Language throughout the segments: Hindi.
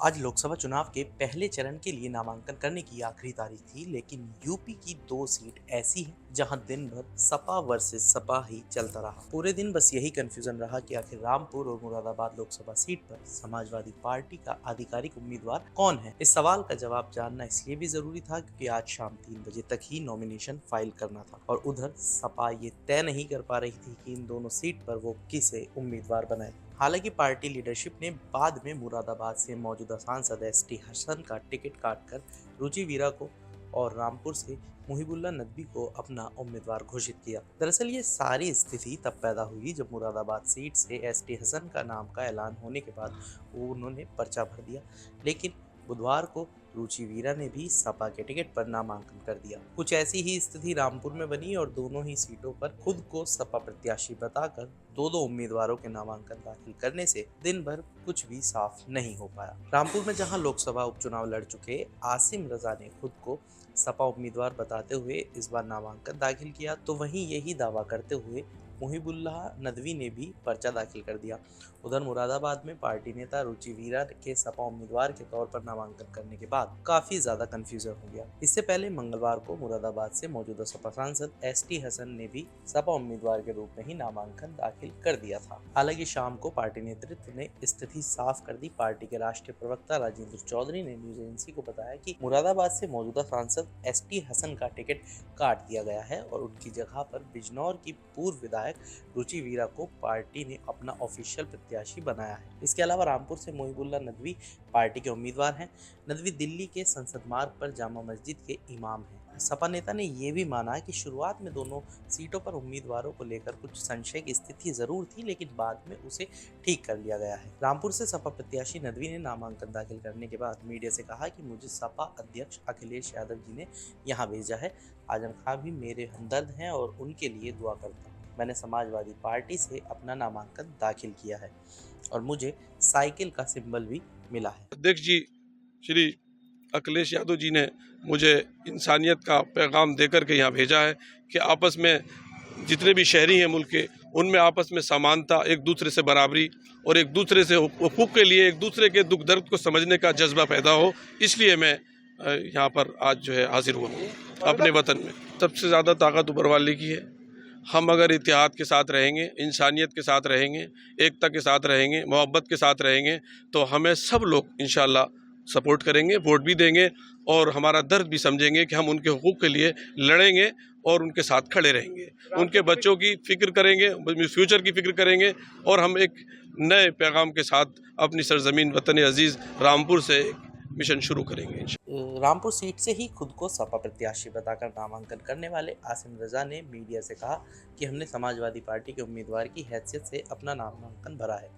आज लोकसभा चुनाव के पहले चरण के लिए नामांकन करने की आखिरी तारीख थी, लेकिन यूपी की दो सीट ऐसी हैं जहां दिन भर सपा वर्सेस सपा ही चलता रहा। पूरे दिन बस यही कंफ्यूजन रहा कि आखिर रामपुर और मुरादाबाद लोकसभा सीट पर समाजवादी पार्टी का आधिकारिक उम्मीदवार कौन है। इस सवाल का जवाब जानना इसलिए भी जरूरी था क्योंकि आज शाम 3 बजे तक ही नॉमिनेशन फाइल करना था और उधर सपा ये तय नहीं कर पा रही थी कि इन दोनों सीट पर वो किसे उम्मीदवार बनाए। हालांकि पार्टी लीडरशिप ने बाद में मुरादाबाद से मौजूदा सांसद एसटी हसन का टिकट काटकर रुचि वीरा को और रामपुर से मुहिबुल्लाह नदवी को अपना उम्मीदवार घोषित किया। दरअसल ये सारी स्थिति तब पैदा हुई जब मुरादाबाद सीट से एसटी हसन का नाम का ऐलान होने के बाद उन्होंने पर्चा भर दिया, लेकिन बुधवार को रुचि वीरा ने भी सपा के टिकट पर नामांकन कर दिया। कुछ ऐसी ही स्थिति रामपुर में बनी और दोनों ही सीटों पर खुद को सपा प्रत्याशी बताकर दो उम्मीदवारों के नामांकन दाखिल करने से दिन भर कुछ भी साफ नहीं हो पाया। रामपुर में जहां लोकसभा उपचुनाव लड़ चुके आसिम रजा ने खुद को सपा उम्मीदवार बताते हुए इस बार नामांकन दाखिल किया, तो वहीं यही दावा करते हुए मुहिबुल्लाह नदवी ने भी पर्चा दाखिल कर दिया। उधर मुरादाबाद में पार्टी नेता रुचि वीरा के सपा उम्मीदवार के तौर पर नामांकन करने के बाद काफी ज्यादा कंफ्यूजन हो गया। इससे पहले मंगलवार को मुरादाबाद से मौजूदा सपा सांसद एसटी हसन ने भी सपा उम्मीदवार के रूप में ही नामांकन दाखिल कर दिया था। हालांकि शाम को पार्टी नेतृत्व ने स्थिति साफ कर दी। पार्टी के राष्ट्रीय प्रवक्ता राजेंद्र चौधरी ने न्यूज एजेंसी को बताया कि मुरादाबाद से मौजूदा सांसद एसटी हसन का टिकट काट दिया गया है और उनकी जगह पर बिजनौर की पूर्व विधायक रुचि वीरा को पार्टी ने अपना ऑफिशियल प्रत्याशी बनाया है। इसके अलावा रामपुर से मुहिबुल्लाह नदवी पार्टी के उम्मीदवार हैं। नदवी दिल्ली के संसद मार्ग पर जामा मस्जिद के इमाम हैं। सपा नेता ने यह भी माना कि शुरुआत में दोनों सीटों पर उम्मीदवारों को लेकर कुछ संशय की स्थिति जरूर थी, लेकिन बाद में उसे ठीक कर लिया गया है। रामपुर से सपा प्रत्याशी नदवी ने नामांकन दाखिल करने के बाद मीडिया से कहा कि मुझे सपा अध्यक्ष अखिलेश यादव जी ने यहाँ भेजा है। आजम खान भी मेरे हमदर्द हैं और उनके लिए दुआ करता हूँ। मैंने समाजवादी पार्टी से अपना नामांकन दाखिल किया है और मुझे साइकिल का सिंबल भी मिला है। अध्यक्ष जी श्री अखिलेश यादव जी ने मुझे इंसानियत का पैगाम देकर के यहाँ भेजा है कि आपस में जितने भी शहरी हैं मुल्क के, उनमें आपस में समानता, एक दूसरे से बराबरी और एक दूसरे से हुकूक के लिए एक दूसरे के दुख दर्द को समझने का जज्बा पैदा हो। इसलिए मैं यहाँ पर आज जो है हाजिर हुआ हूँ अपने वतन में। सबसे ज़्यादा ताकत ऊपर वाले की है। हम अगर इत्तेहाद के साथ रहेंगे, इंसानियत के साथ रहेंगे, एकता के साथ रहेंगे, मोहब्बत के साथ रहेंगे, तो हमें सब लोग इंशाअल्लाह सपोर्ट करेंगे, वोट भी देंगे और हमारा दर्द भी समझेंगे कि हम उनके हुकूक के लिए लड़ेंगे और उनके साथ खड़े रहेंगे। उनके बच्चों की फिक्र करेंगे, फ्यूचर की फिक्र करेंगे और हम एक नए पैगाम के साथ अपनी सरजमीन वतन अजीज़ रामपुर से मिशन शुरू करेंगे। रामपुर सीट से ही खुद को सपा प्रत्याशी बताकर नामांकन करने वाले आसिम रजा ने मीडिया से कहा कि हमने समाजवादी पार्टी के उम्मीदवार की हैसियत से अपना नामांकन भरा है।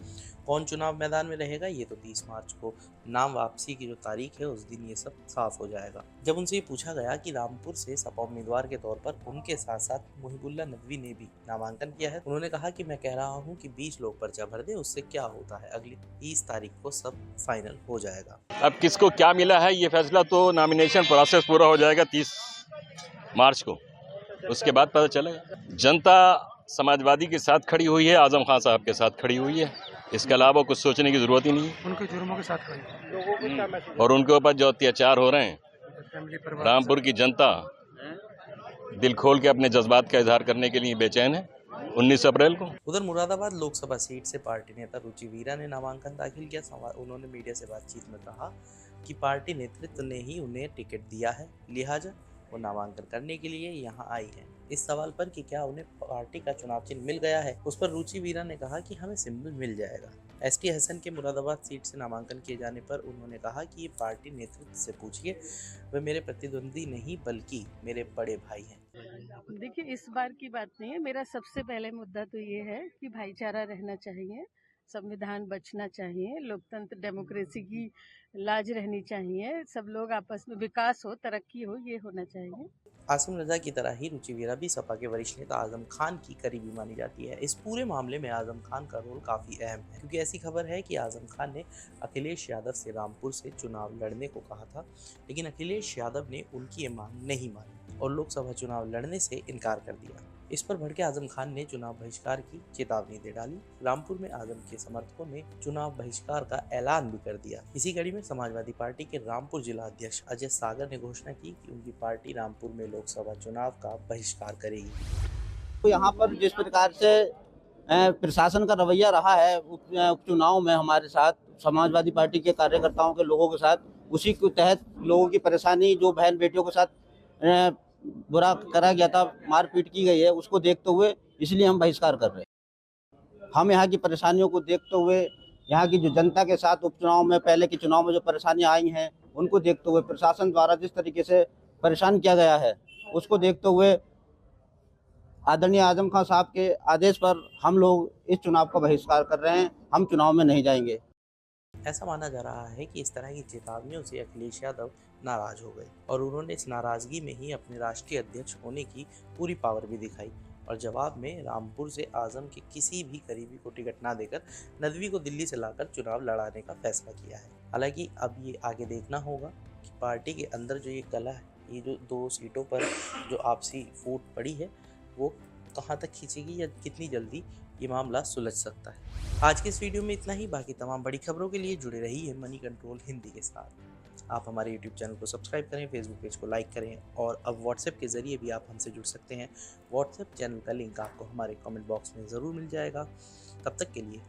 कौन चुनाव मैदान में रहेगा ये तो 30 मार्च को नाम वापसी की जो तारीख है उस दिन ये सब साफ हो जाएगा। जब उनसे ये पूछा गया कि रामपुर से सपा उम्मीदवार के तौर पर उनके साथ साथ मुहिबुल्लाह नदवी ने भी नामांकन किया है, उन्होंने कहा कि मैं कह रहा हूँ कि 20 लोग पर्चा भर दे, उससे क्या होता है, अगली 30 तारीख को सब फाइनल हो जाएगा। अब किसको क्या मिला है ये फैसला तो नॉमिनेशन प्रोसेस पूरा हो जाएगा 30 मार्च को, उसके बाद पता चलेगा। जनता समाजवादी के साथ खड़ी हुई है, आजम खान साहब के साथ खड़ी हुई है, इसके अलावा कुछ सोचने की जरूरत ही नहीं है। उनके जुर्मों के साथ खड़ी और उनके ऊपर जो अत्याचार हो रहे हैं, रामपुर की जनता दिल खोल के अपने जज्बात का इजहार करने के लिए बेचैन है 19 अप्रैल को। उधर मुरादाबाद लोकसभा सीट से पार्टी नेता रुचि वीरा ने नामांकन दाखिल किया। उन्होंने मीडिया से बातचीत में कहा कि पार्टी नेतृत्व ने ही उन्हें टिकट दिया है, लिहाजा वो नामांकन करने के लिए यहाँ आई है। इस सवाल पर कि क्या उन्हें पार्टी का चुनाव चिन्ह मिल गया है, उस पर रुचि वीरा ने कहा कि हमें सिंबल मिल जाएगा। एसटी हसन के मुरादाबाद सीट से नामांकन किए जाने पर उन्होंने कहा कि ये पार्टी नेतृत्व से पूछिए, वे मेरे प्रतिद्वंदी नहीं बल्कि मेरे बड़े भाई हैं। देखिए, इस बार की बात नहीं है। मेरा सबसे पहले मुद्दा तो ये है कि भाईचारा रहना चाहिए, संविधान बचना चाहिए, लोकतंत्र डेमोक्रेसी की लाज रहनी चाहिए, सब लोग आपस में विकास हो, तरक्की हो, ये होना चाहिए। आसिम रजा की तरह ही रुचि वीरा भी सपा के वरिष्ठ नेता आजम खान की करीबी मानी जाती है। इस पूरे मामले में आजम खान का रोल काफी अहम है, क्योंकि ऐसी खबर है कि आजम खान ने अखिलेश यादव से रामपुर से चुनाव लड़ने को कहा था, लेकिन अखिलेश यादव ने उनकी ये मांग नहीं मानी और लोकसभा चुनाव लड़ने से इनकार कर दिया। इस पर भड़के आजम खान ने चुनाव बहिष्कार की चेतावनी दे डाली। रामपुर में आजम के समर्थकों ने चुनाव बहिष्कार का ऐलान भी कर दिया। इसी कड़ी में समाजवादी पार्टी के रामपुर जिला अध्यक्ष अजय सागर ने घोषणा की कि उनकी पार्टी रामपुर में लोकसभा चुनाव का बहिष्कार करेगी। तो यहाँ पर जिस प्रकार से प्रशासन का रवैया रहा है उपचुनाव में हमारे साथ समाजवादी पार्टी के कार्यकर्ताओं के लोगों के साथ, उसी के तहत लोगों की परेशानी जो बहन बेटियों के साथ बुरा करा गया था, मारपीट की गई है, उसको देखते हुए इसलिए हम बहिष्कार कर रहे हैं। हम यहाँ की परेशानियों को देखते हुए, यहाँ की जो जनता के साथ उपचुनाव में पहले के चुनाव में जो परेशानियाँ आई हैं उनको देखते हुए, प्रशासन द्वारा जिस तरीके से परेशान किया गया है उसको देखते हुए आदरणीय आजम खान साहब के आदेश पर हम लोग इस चुनाव का बहिष्कार कर रहे हैं। हम चुनाव में नहीं जाएंगे। ऐसा माना जा रहा है कि इस तरह की चेतावनियों से अखिलेश यादव नाराज हो गए और उन्होंने इस नाराजगी में ही अपने राष्ट्रीय अध्यक्ष होने की पूरी पावर भी दिखाई और जवाब में रामपुर से आजम के किसी भी करीबी को टिकट ना देकर नदवी को दिल्ली से लाकर चुनाव लड़ाने का फैसला किया है। हालांकि अब ये आगे देखना होगा कि पार्टी के अंदर जो ये कला है, ये जो 2 सीटों पर जो आपसी फूट पड़ी है, वो कहाँ तक खींचेगी या कितनी जल्दी ये मामला सुलझ सकता है। आज के इस वीडियो में इतना ही। बाकी तमाम बड़ी खबरों के लिए जुड़े रहिए मनी कंट्रोल हिंदी के साथ। आप हमारे यूट्यूब चैनल को सब्सक्राइब करें, फेसबुक पेज को लाइक करें और अब व्हाट्सएप के ज़रिए भी आप हमसे जुड़ सकते हैं। व्हाट्सएप चैनल का लिंक आपको हमारे कमेंट बॉक्स में ज़रूर मिल जाएगा। तब तक के लिए